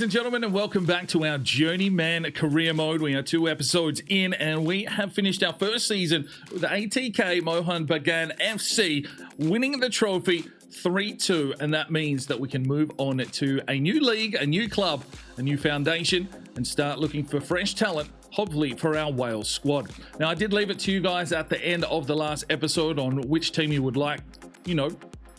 and gentlemen, and welcome back to our Journeyman Career Mode. We are 2 episodes in, and we have finished our first season with ATK Mohun Bagan FC winning the trophy 3-2, and that means that we can move on to a new league, a new club, a new foundation, and start looking for fresh talent, hopefully for our Wales squad. Now, I did leave it to you guys at the end of the last episode on which team you would like,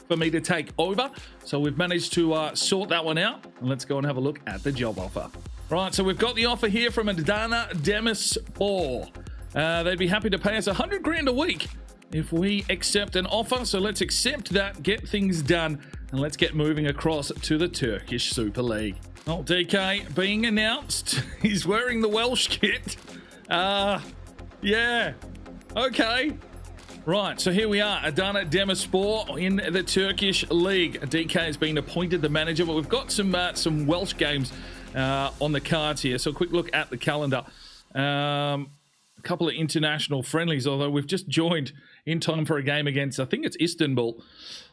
for me to take over. So we've managed to sort that one out. And let's go and have a look at the job offer. Right, so we've got the offer here from Adana Demirspor. They'd be happy to pay us 100 grand a week if we accept an offer. So let's accept that, get things done, and let's get moving across to the Turkish Super League. Oh, DK being announced. He's wearing the Welsh kit. Yeah. Okay. Right, so here we are, Adana Demirspor in the Turkish League. DK has been appointed the manager, but we've got some Welsh games on the cards here. So a quick look at the calendar. A couple of international friendlies, although we've just joined in time for a game against, I think it's Istanbul.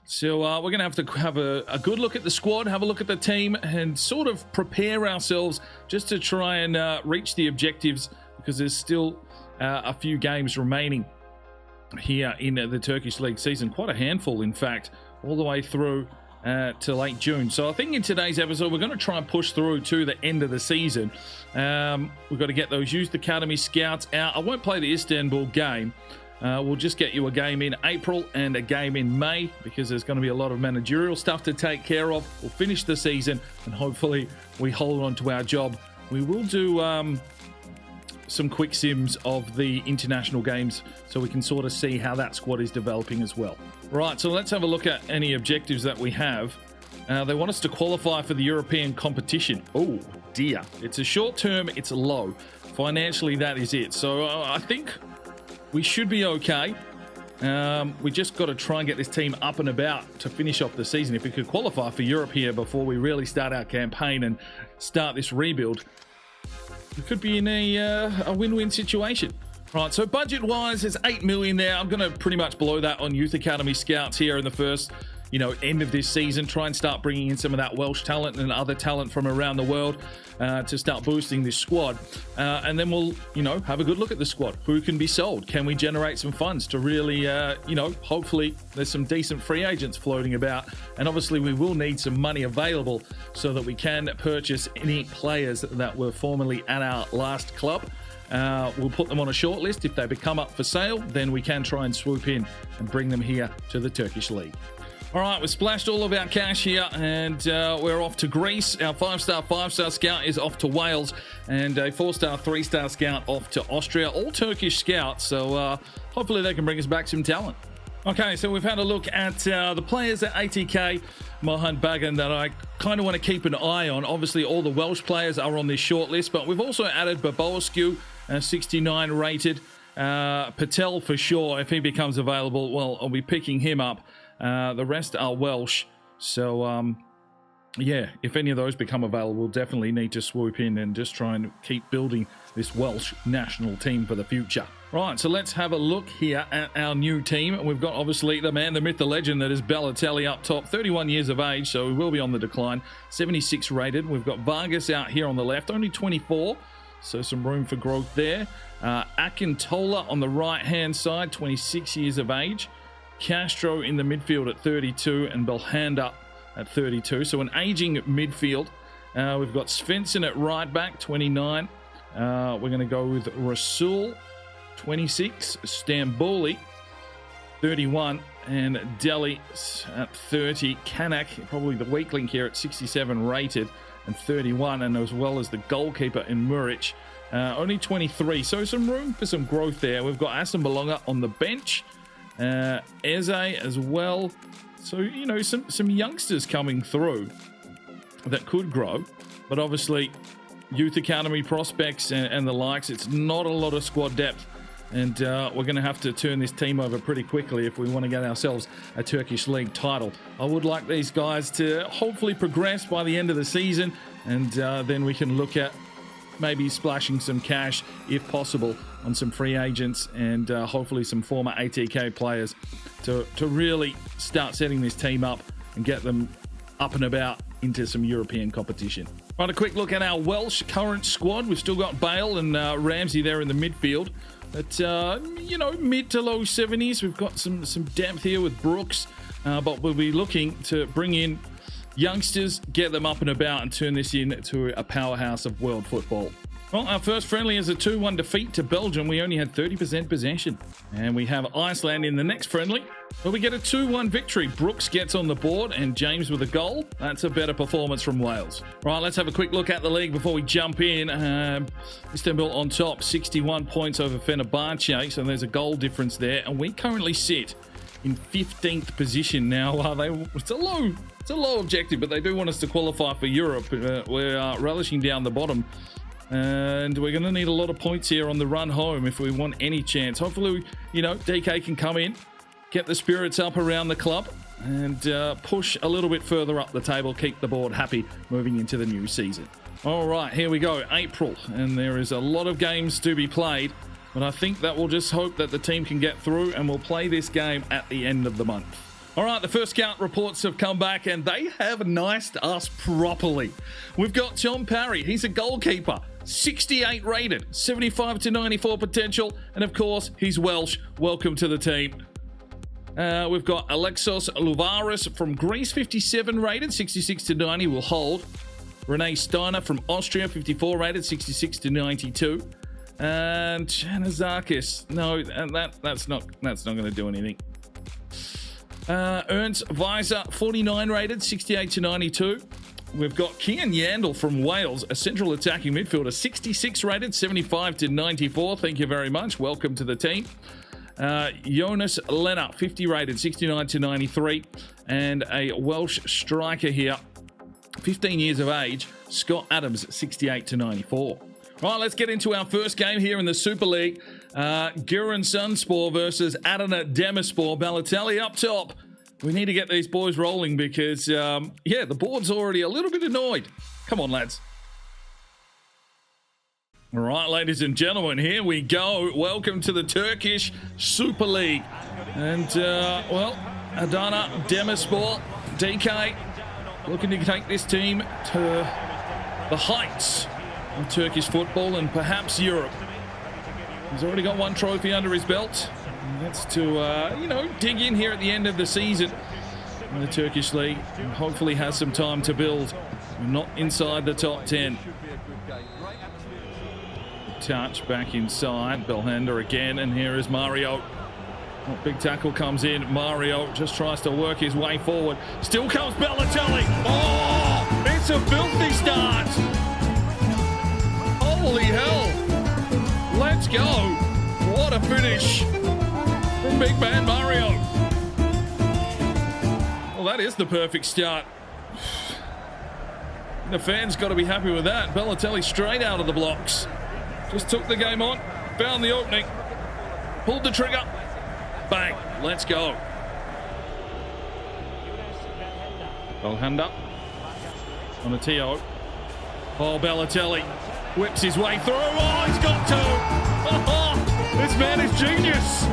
So we're going to have a good look at the squad, have a look at the team, and sort of prepare ourselves just to try and reach the objectives, because there's still a few games remaining here in the Turkish League season. Quite a handful, in fact, all the way through to late June. So I think in today's episode, we're going to try and push through to the end of the season. We've got to get those Youth Academy scouts out. I won't play the Istanbul game. We'll just get you a game in April and a game in May, because there's going to be a lot of managerial stuff to take care of. We'll finish the season, and hopefully we hold on to our job. We will do some quick sims of the international games so we can sort of see how that squad is developing as well. Right, so let's have a look at any objectives that we have. They want us to qualify for the European competition. Oh dear, it's a short term, it's low. Financially, that is it. So I think we should be okay. We just got to try and get this team up and about to finish off the season. If we could qualify for Europe here before we really start our campaign and start this rebuild, we could be in a win-win situation. Right, so budget-wise, there's 8 million there. I'm going to pretty much blow that on Youth Academy scouts here in the first, end of this season. Try and start bringing in some of that Welsh talent and other talent from around the world to start boosting this squad. And then we'll, have a good look at the squad. Who can be sold? Can we generate some funds to really, hopefully there's some decent free agents floating about. And obviously we will need some money available so that we can purchase any players that were formerly at our last club. We'll put them on a short list. If they become up for sale, then we can try and swoop in and bring them here to the Turkish League. All right, we've splashed all of our cash here, and we're off to Greece. Our 5-star scout is off to Wales, and a 4-star, 3-star scout off to Austria. All Turkish scouts, so hopefully they can bring us back some talent. Okay, so we've had a look at the players at ATK Mohun Bagan that I kind of want to keep an eye on. Obviously, all the Welsh players are on this short list, but we've also added Baboscu, 69 rated. Patel for sure, if he becomes available, well, I'll be picking him up. The rest are Welsh, so yeah, if any of those become available, we'll definitely need to swoop in and just try and keep building this Welsh national team for the future. Right, so let's have a look here at our new team. We've got obviously the man, the myth, the legend that is BALOTELLI up top, 31 years of age, so we will be on the decline, 76 rated. We've got Vargas out here on the left, only 24, so some room for growth there. Akintola on the right-hand side, 26 years of age. Castro in the midfield at 32 and Belhanda at 32. So an aging midfield. We've got Svensson at right back, 29. We're going to go with Rasul, 26. Stambouli, 31. And Delhi at 30. Kanak, probably the weak link here, at 67 rated and 31. And as well as the goalkeeper in Muric, only 23. So some room for some growth there. We've got Aston Belonga on the bench. Eze as well. So, some youngsters coming through that could grow. But obviously, Youth Academy prospects and the likes, it's not a lot of squad depth. And we're going to have to turn this team over pretty quickly if we want to get ourselves a Turkish League title. I would like these guys to hopefully progress by the end of the season. And then we can look at maybe splashing some cash, if possible, on some free agents and hopefully some former ATK players to really start setting this team up and get them up and about into some European competition. Right, a quick look at our Welsh current squad. We've still got Bale and Ramsey there in the midfield. But, you know, mid to low 70s. We've got some depth here with Brooks. But we'll be looking to bring in youngsters, get them up and about, and turn this into a powerhouse of world football. Well, our first friendly is a 2-1 defeat to Belgium. We only had 30% possession. And we have Iceland in the next friendly, but we get a 2-1 victory. Brooks gets on the board and James with a goal. That's a better performance from Wales. Right, let's have a quick look at the league before we jump in. Istanbul on top, 61 points over Fenerbahce, so there's a goal difference there. And we currently sit in 15th position now. It's a low objective, but they do want us to qualify for Europe. We're relishing down the bottom. And we're going to need a lot of points here on the run home if we want any chance. Hopefully, you know, DK can come in, get the spirits up around the club, and push a little bit further up the table, keep the board happy moving into the new season. All right, here we go, April, and there is a lot of games to be played, but I think that we'll just hope that the team can get through, and we'll play this game at the end of the month. All right, the first scout reports have come back, and they have niced us properly. We've got Tom Parry. He's a goalkeeper, 68 rated, 75 to 94 potential, and of course, he's Welsh. Welcome to the team. We've got Alexos Louvaris from Greece, 57 rated, 66 to 90 will hold. Renee Steiner from Austria, 54 rated, 66 to 92. And Janazakis, no, that's not going to do anything. Ernst Weiser, 49 rated, 68 to 92. We've got Kian Yandel from Wales, a central attacking midfielder, 66 rated, 75 to 94. Thank you very much. Welcome to the team. Jonas Lennart, 50 rated, 69 to 93. And a Welsh striker here, 15 years of age, Scott Adams, 68 to 94. Right, let's get into our first game here in the Super League. Giresunspor versus Adana Demirspor. Balotelli up top. We need to get these boys rolling because, yeah, the board's already a little bit annoyed. Come on, lads. All right, ladies and gentlemen, here we go. Welcome to the Turkish Super League. And, well, Adana Demirspor, DK, looking to take this team to the heights of Turkish football and perhaps Europe. He's already got one trophy under his belt. And that's to, you know, dig in here at the end of the season in the Turkish League and hopefully has some time to build. We're not inside the top 10. Touch back inside. Belhanda again, and here is Mario. That big tackle comes in. Mario just tries to work his way forward. Still comes Balotelli. Oh, it's a filthy start. Holy hell. Let's go. What a finish from big man Mario. Well, that is the perfect start. The fans got to be happy with that. Balotelli straight out of the blocks. Just took the game on, found the opening, pulled the trigger, bang, let's go. Belhanda on a TO. Oh, Balotelli whips his way through. Oh, he's got two. Oh, this man is genius.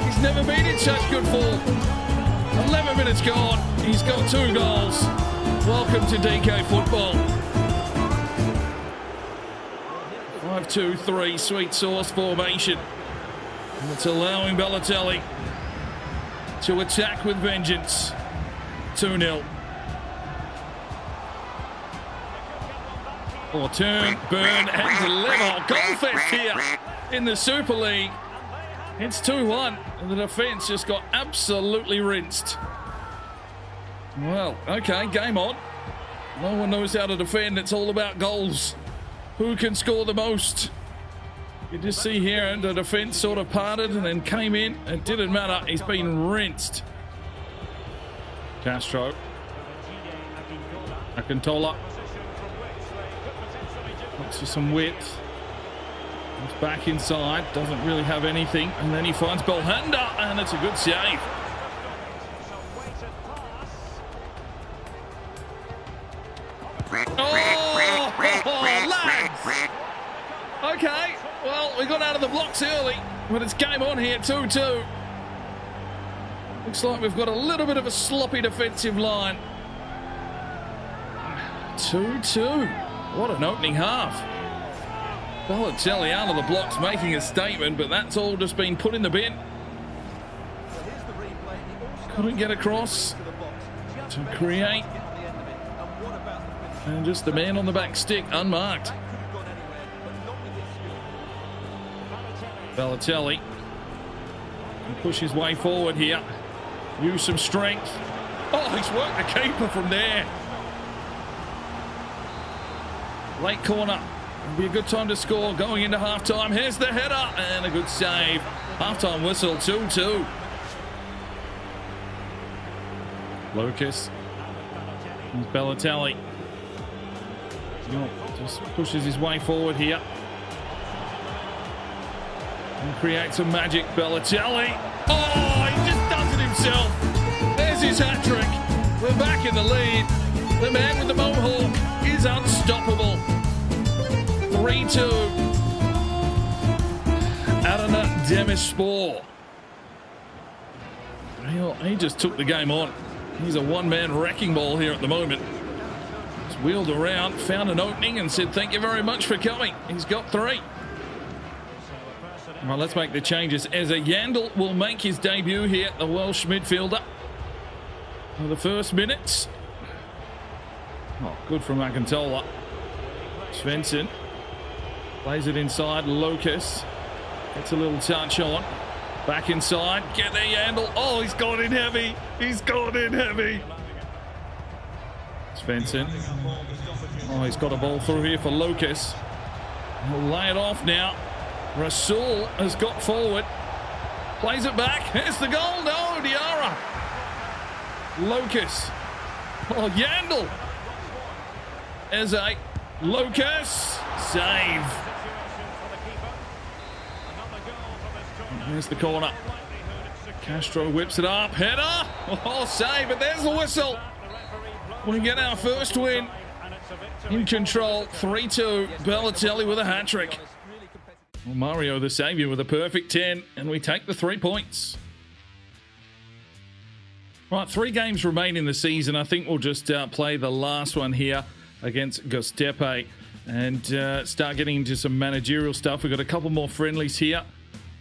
He's never been in such good form. 11 minutes gone. He's got 2 goals. Welcome to DK football. 5-2-3 sweet sauce formation. And it's allowing Balotelli to attack with vengeance. 2-0. Or turn, burn, and deliver. Goal fest here in the Super League. It's 2-1. And the defence just got absolutely rinsed. Well, okay, game on. No one knows how to defend. It's all about goals. Who can score the most? You just see here the defence sort of parted and then came in. It didn't matter. He's been rinsed. Castro. Akintola. Looks for some width. He's back inside. Doesn't really have anything. And then he finds Belhanda. And it's a good save. Oh, lads. Okay, well, we got out of the blocks early, but it's game on here, 2-2. Looks like we've got a little bit of a sloppy defensive line. 2-2. What an opening half. Balotelli out of the blocks making a statement, but that's all just been put in the bin. Couldn't get across to create. And just the man on the back stick, unmarked. Balotelli can push his way forward here. Use some strength. Oh, he's worked the keeper from there. Late corner. It'll be a good time to score going into halftime. Here's the header and a good save. Halftime whistle, 2-2. Lucas. Here's Balotelli. Just pushes his way forward here. And creates some magic. Balotelli. Oh, he just does it himself. There's his hat-trick. We're back in the lead. The man with the mohawk is unstoppable. 3-2. Adana Demirspor. He just took the game on. He's a one-man wrecking ball here at the moment. He's wheeled around, found an opening and said, thank you very much for coming. He's got 3. Well, let's make the changes. As a Yandel will make his debut here, the Welsh midfielder. For the first minutes. Oh, good from Akintola. Svensson plays it inside. Lucas gets a little touch on. Back inside. Get there, Yandel. Oh, he's gone in heavy. He's gone in heavy. Svensson. Oh, he's got a ball through here for Lucas. He'll lay it off now. Rasul has got forward. Plays it back. Here's the goal. No, Diarra. Lucas. Oh, Yandel. Eze. Lucas. Save. Here's the corner. Castro whips it up. Header. Oh, save. But there's the whistle. We get our first win. In control. 3-2. Balotelli with a hat-trick. Well, Mario the saviour with a perfect 10. And we take the 3 points. Right, 3 games remain in the season. I think we'll just play the last one here against Göztepe and start getting into some managerial stuff. We've got a couple more friendlies here.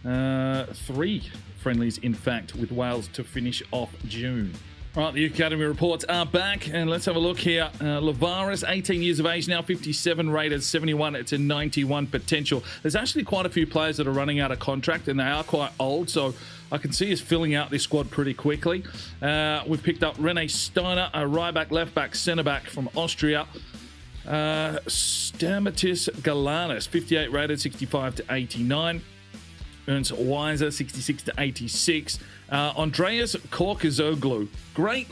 3 friendlies, in fact, with Wales to finish off June. Right, the Academy reports are back, and let's have a look here. Lavaris, 18 years of age now, 57 rated, 71. It's a 91 potential. There's actually quite a few players that are running out of contract, and they are quite old, so I can see us filling out this squad pretty quickly. We've picked up Rene Steiner, a right back, left back, centre back from Austria. Stamatis Galanis, 58 rated, 65 to 89. Ernst Weiser, 66 to 86. Andreas Korkazoglu, great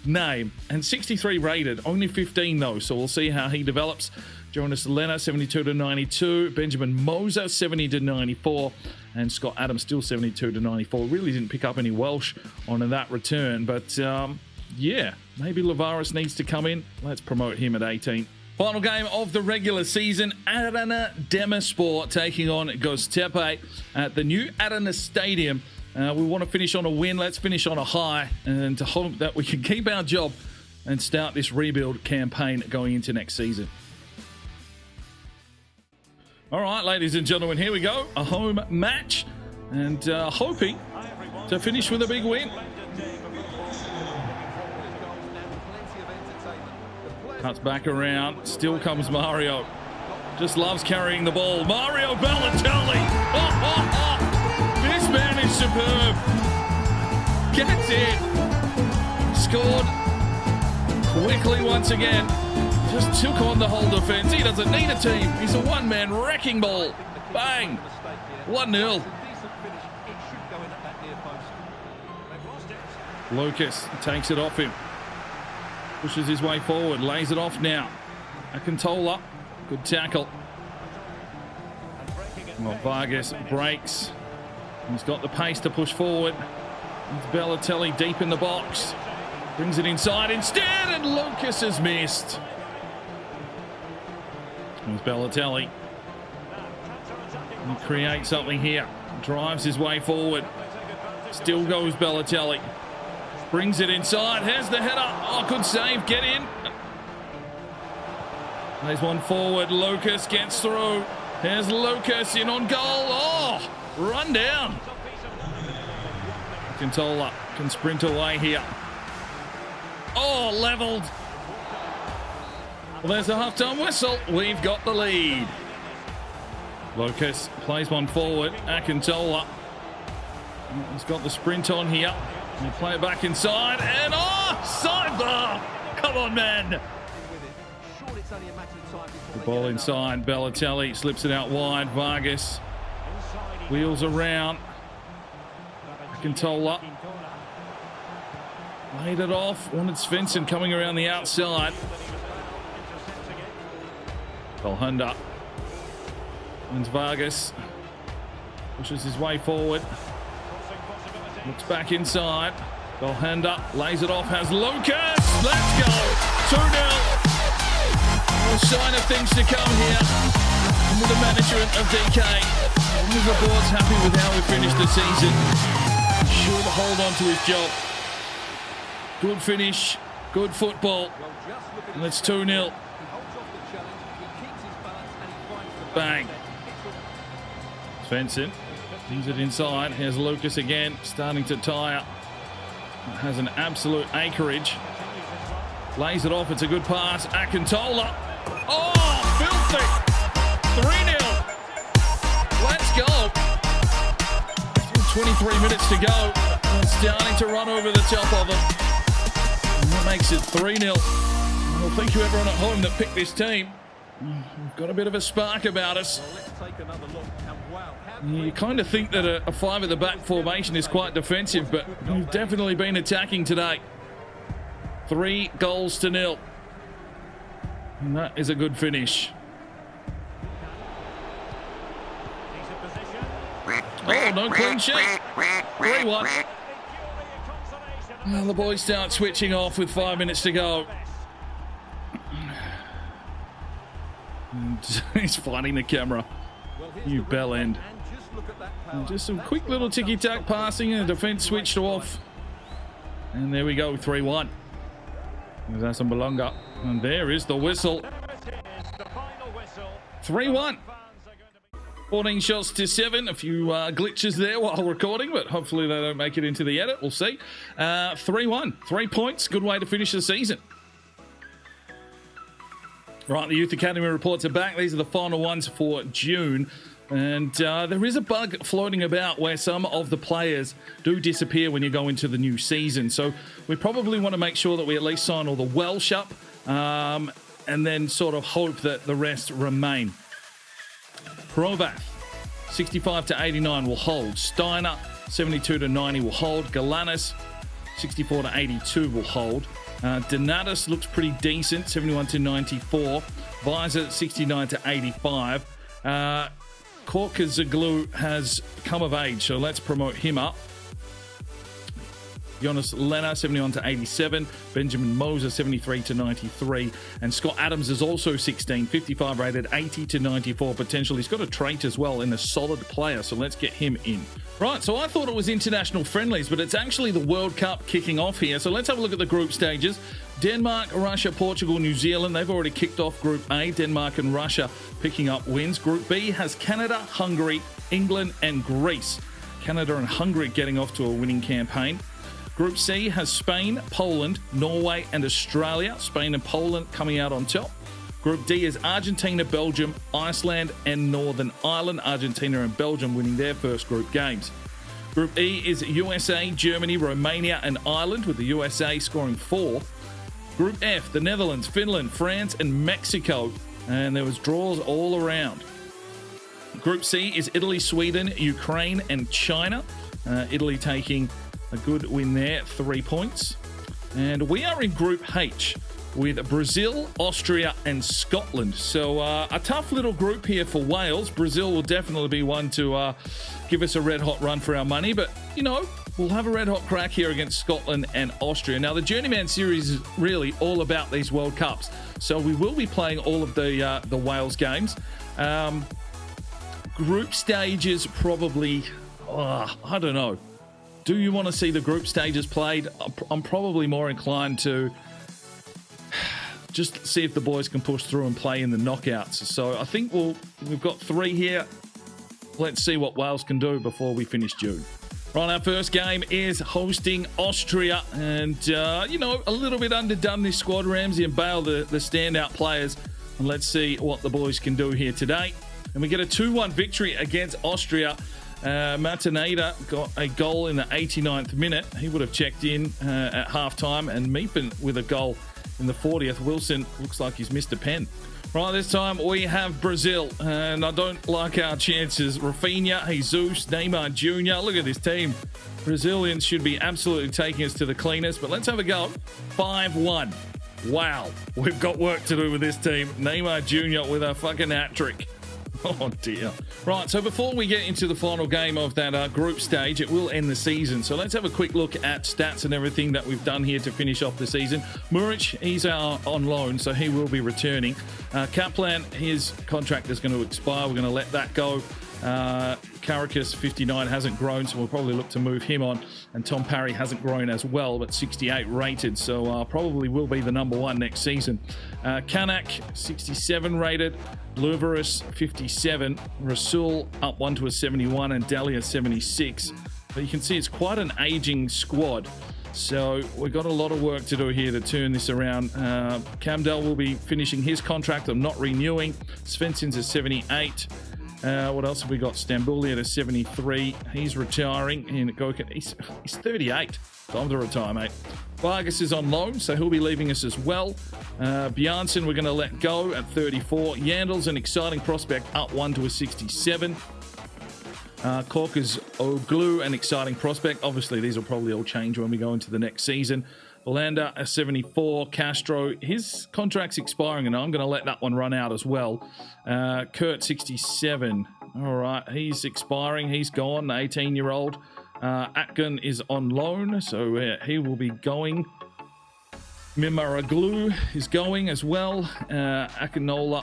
name, and 63 rated, only 15 though, so we'll see how he develops. Jonas Lena, 72 to 92. Benjamin Moser, 70 to 94. And Scott Adams, still 72 to 94. Really didn't pick up any Welsh on that return, but yeah, maybe Lavaris needs to come in. Let's promote him at 18. Final game of the regular season, Adana Demirspor taking on Göztepe at the new Adana Stadium. We want to finish on a win. Let's finish on a high and to hope that we can keep our job and start this rebuild campaign going into next season. All right, ladies and gentlemen, here we go. A home match and hoping to finish with a big win. Cuts back around. Still comes Mario. Just loves carrying the ball. Mario Balotelli. This man is superb. Gets it. Scored quickly once again. Just took on the whole defense. He doesn't need a team. He's a one-man wrecking ball. Bang. 1-0. Lucas takes it off him. Pushes his way forward, lays it off now. Akintola, good tackle. Well, Vargas breaks. He's got the pace to push forward. It's Balotelli deep in the box. Brings it inside instead, and Lucas has missed. There's Balotelli. He creates something here. Drives his way forward. Still goes Balotelli. Brings it inside. Here's the header. Oh, good save. Get in. There's one forward. Lucas gets through. Here's Lucas in on goal. Oh, run down. Cantola can sprint away here. Oh, levelled. Well, there's the half-time whistle. We've got the lead. Lucas plays one forward. Akintola. He's got the sprint on here. They play it back inside. And sidebar. Come on, man. The ball inside. Balotelli slips it out wide. Vargas wheels around. Akintola laid it off. Wanted Svensson coming around the outside. Belhunda. And Vargas pushes his way forward. Looks back inside. Belhunda lays it off. Has Lucas. Let's go. 2-0. A sign of things to come here under the management of DK. The board's happy with how we finished the season. He should hold on to his job. Good finish, good football. And it's 2-0. Bang. Svensson leaves it inside. Here's Lucas again, starting to tire. Has an absolute acreage. Lays it off. It's a good pass. Akintola. Oh, filthy. 3-0. Let's go. 23 minutes to go. It's starting to run over the top of them. And that makes it 3-0. Well, thank you everyone at home that picked this team. We've got a bit of a spark about us. You kind of think that a 5 at the back formation is quite defensive, but we've definitely been attacking today. 3-0. And that is a good finish. Oh, no clean sheet. 3-1. Well, the boys start switching off with 5 minutes to go. And he's fighting the camera. You bell end. And just some quick little ticky-tack passing and the defence switched off. And there we go, 3-1. There's Asan Belonga. And there is the whistle. 3-1. 14 shots to 7. A few glitches there while recording, but hopefully they don't make it into the edit. We'll see. 3-1. 3 points. Good way to finish the season. Right, the Youth Academy reports are back. These are the final ones for June. And there is a bug floating about where some of the players do disappear when you go into the new season. So we probably want to make sure that we at least sign all the Welsh up and then sort of hope that the rest remain. Provath, 65 to 89 will hold. Steiner, 72 to 90 will hold. Galanis, 64 to 82 will hold. Donatus looks pretty decent, 71 to 94. Visor, 69 to 85. Korkazaglu has come of age, so let's promote him up. Jonas Lena, 71 to 87. Benjamin Moser, 73 to 93. And Scott Adams is also 16, 55 rated, 80 to 94 potential. He's got a trait as well in a solid player, so let's get him in. Right, so I thought it was international friendlies, but it's actually the World Cup kicking off here. So let's have a look at the group stages. Denmark, Russia, Portugal, New Zealand. They've already kicked off Group A. Denmark and Russia picking up wins. Group B has Canada, Hungary, England, and Greece. Canada and Hungary getting off to a winning campaign. Group C has Spain, Poland, Norway, and Australia. Spain and Poland coming out on top. Group D is Argentina, Belgium, Iceland, and Northern Ireland. Argentina and Belgium winning their first group games. Group E is USA, Germany, Romania, and Ireland, with the USA scoring 4. Group F, the Netherlands, Finland, France, and Mexico. And there was draws all around. Group C is Italy, Sweden, Ukraine, and China. Italy taking a good win there, 3 points. And we are in Group H with Brazil, Austria, and Scotland. So a tough little group here for Wales. Brazil will definitely be one to give us a red-hot run for our money. But, you know, we'll have a red-hot crack here against Scotland and Austria. Now, the Journeyman Series is really all about these World Cups. So we will be playing all of the Wales games. Group stages probably, I don't know. Do you want to see the group stages played? I'm probably more inclined to just see if the boys can push through and play in the knockouts. So I think we've got 3 here. Let's see what Wales can do before we finish June. Right, our first game is hosting Austria. And, you know, a little bit underdone this squad. Ramsey and Bale, the standout players. And let's see what the boys can do here today. And we get a 2-1 victory against Austria. Martineda got a goal in the 89th minute. He would have checked in at halftime. And Meepen with a goal in the 40th. Wilson looks like he's missed a pen. Right, this time we have Brazil, and I don't like our chances. Rafinha, Jesus, Neymar Jr. Look at this team. Brazilians should be absolutely taking us to the cleaners, but let's have a go. 5-1. Wow, we've got work to do with this team. Neymar Jr. with a fucking hat-trick. Oh, dear. Right, so before we get into the final game of that group stage, it will end the season. So let's have a quick look at stats and everything that we've done here to finish off the season. Muric, he's on loan, so he will be returning. Kaplan, his contract is going to expire. We're going to let that go. Caracas, 59, hasn't grown, so we'll probably look to move him on. And Tom Parry hasn't grown as well, but 68 rated, so probably will be the #1 next season. Kanak, 67 rated. Louveris, 57. Rasul up 1 to a 71, and Dahlia, 76. But you can see it's quite an aging squad. So we've got a lot of work to do here to turn this around. Camdell will be finishing his contract. I'm not renewing. Svensson's at 78. What else have we got? Stambouli at a 73. He's retiring. And Gokan, he's 38. Time to retire, mate. Vargas is on loan, so he'll be leaving us as well. Bjarnsen, we're going to let go at 34. Yandel's an exciting prospect, up 1 to a 67. Corkers Oglu, an exciting prospect. Obviously, these will probably all change when we go into the next season. Belander, a 74. Castro, his contract's expiring, and I'm going to let that one run out as well. Kurt, 67. All right, he's expiring. He's gone, the 18-year-old. Atkin is on loan, so he will be going. Mimaraglu is going as well. Akintola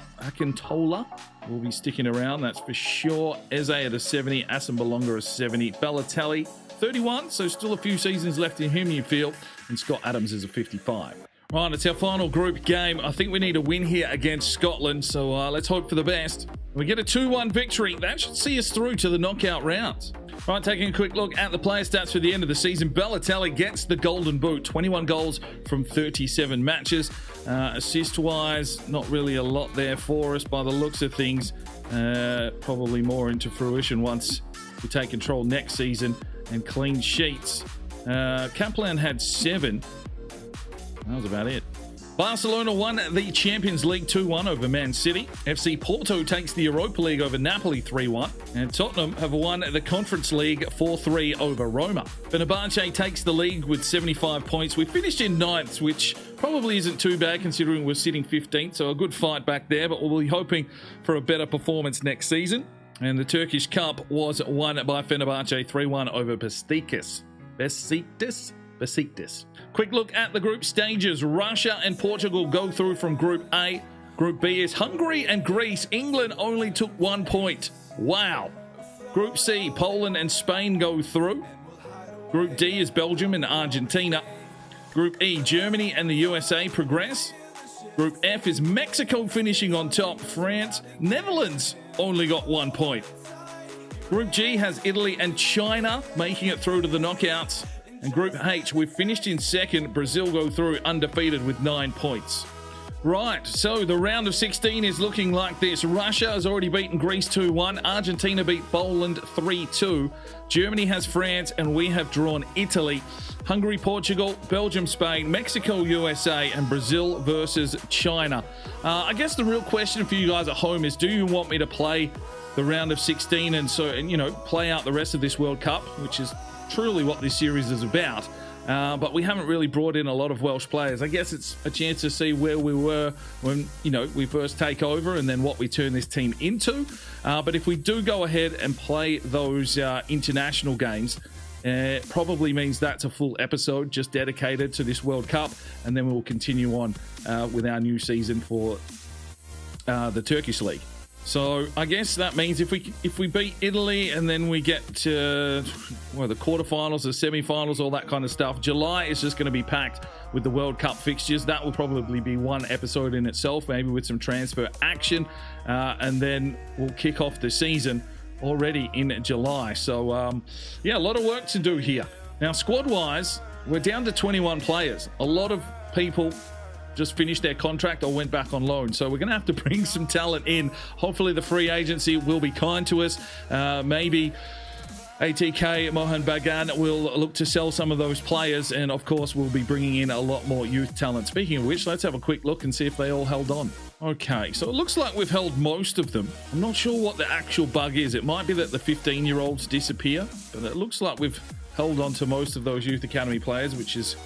will be sticking around, that's for sure. Eze at a 70. Asambalonga a 70. Balotelli, 31, so still a few seasons left in him, you feel. And Scott Adams is a 55. Right, it's our final group game. I think we need a win here against Scotland, so let's hope for the best. We get a 2-1 victory. That should see us through to the knockout rounds. Right, taking a quick look at the player stats for the end of the season. Balotelli gets the golden boot. 21 goals from 37 matches. Assist-wise, not really a lot there for us by the looks of things. Probably more into fruition once we take control next season. And clean sheets. Kaplan had 7. That was about it. Barcelona won the Champions League 2-1 over Man City. FC Porto takes the Europa League over Napoli 3-1. And Tottenham have won the Conference League 4-3 over Roma. Fenerbahce takes the league with 75 points. We finished in 9th, which probably isn't too bad considering we're sitting 15th. So a good fight back there, but we'll be hoping for a better performance next season. And the Turkish Cup was won by Fenerbahce 3-1 over Besiktas. Besiktas. Quick look at the group stages. Russia and Portugal go through from Group A. Group B is Hungary and Greece. England only took 1 point. Wow. Group C, Poland and Spain go through. Group D is Belgium and Argentina. Group E, Germany and the USA progress. Group F is Mexico finishing on top. France, Netherlands only got 1 point. Group G has Italy and China making it through to the knockouts. And Group H, we've finished in 2nd. Brazil go through undefeated with 9 points. Right, so the round of 16 is looking like this. Russia has already beaten Greece 2-1. Argentina beat Poland 3-2. Germany has France, and we have drawn Italy. Hungary, Portugal, Belgium, Spain, Mexico, USA, and Brazil versus China. I guess the real question for you guys at home is, do you want me to play the round of 16 and you know, play out the rest of this World Cup, which is truly what this series is about, but we haven't really brought in a lot of Welsh players. I guess it's a chance to see where we were when, you know, we first take over and then what we turn this team into. But if we do go ahead and play those international games, it probably means that's a full episode just dedicated to this World Cup, and then we'll continue on with our new season for the Turkish League. So I guess that means if we beat Italy and then we get to the quarterfinals, the semi-finals, all that kind of stuff, July is just going to be packed with the World Cup fixtures. That will probably be one episode in itself, maybe with some transfer action, and then we'll kick off the season already in July. So yeah, a lot of work to do here. Now, squad-wise, we're down to 21 players. A lot of people just finished their contract or went back on loan. So we're going to have to bring some talent in. Hopefully the free agency will be kind to us. Maybe ATK Mohun Bagan will look to sell some of those players. And of course, we'll be bringing in a lot more youth talent. Speaking of which, let's have a quick look and see if they all held on. Okay, so it looks like we've held most of them. I'm not sure what the actual bug is. It might be that the 15-year-olds disappear, but it looks like we've held on to most of those youth academy players, which is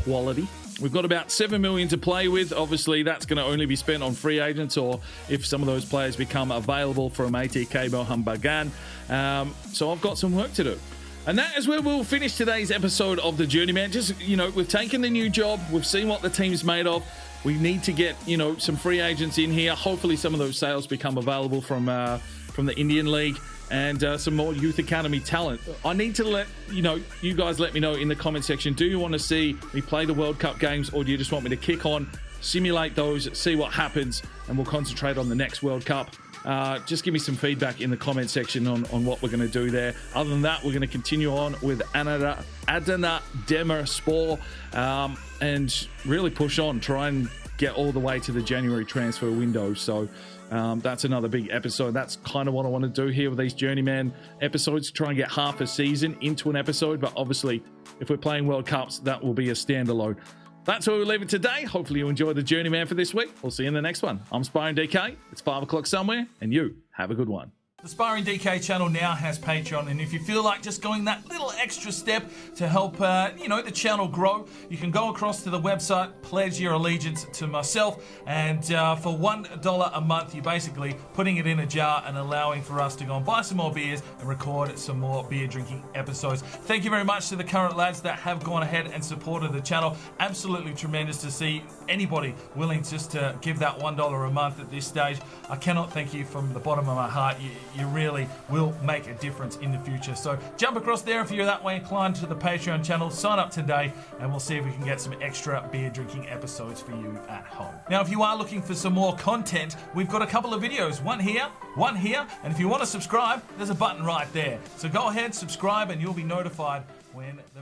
quality. We've got about 7 million to play with. Obviously, that's going to only be spent on free agents or if some of those players become available from ATK Mohun Bagan. So I've got some work to do. And that is where we'll finish today's episode of the Journeyman. Just, we've taken the new job. We've seen what the team's made of. We need to get, some free agents in here. Hopefully some of those sales become available from the Indian League. And some more youth academy talent. I need to let you guys let me know in the comment section. Do you want to see me play the World Cup games, or do you just want me to kick on, simulate those, see what happens, and we'll concentrate on the next World Cup? Just give me some feedback in the comment section on what we're going to do there. Other than that, we're going to continue on with Adana Demirspor and really push on, try and get all the way to the January transfer window. So that's another big episode. That's kind of what I want to do here with these Journeyman episodes, try and get half a season into an episode. But obviously, if we're playing World Cups, that will be a standalone. That's where we'll leave it today. Hopefully you enjoyed the Journeyman for this week. We'll see you in the next one. I'm Sparring DK. It's 5 o'clock somewhere, and you have a good one. The Sparring DK channel now has Patreon, and if you feel like just going that little extra step to help, the channel grow, you can go across to the website, pledge your allegiance to myself, and for $1 a month, you're basically putting it in a jar and allowing for us to go and buy some more beers and record some more beer drinking episodes. Thank you very much to the current lads that have gone ahead and supported the channel. Absolutely tremendous to see anybody willing just to give that $1 a month at this stage. I cannot thank you from the bottom of my heart. You really will make a difference in the future. So jump across there if you're that way inclined to the Patreon channel. Sign up today and we'll see if we can get some extra beer drinking episodes for you at home. Now, if you are looking for some more content, we've got a couple of videos. One here, and if you want to subscribe, there's a button right there. So go ahead, subscribe, and you'll be notified when the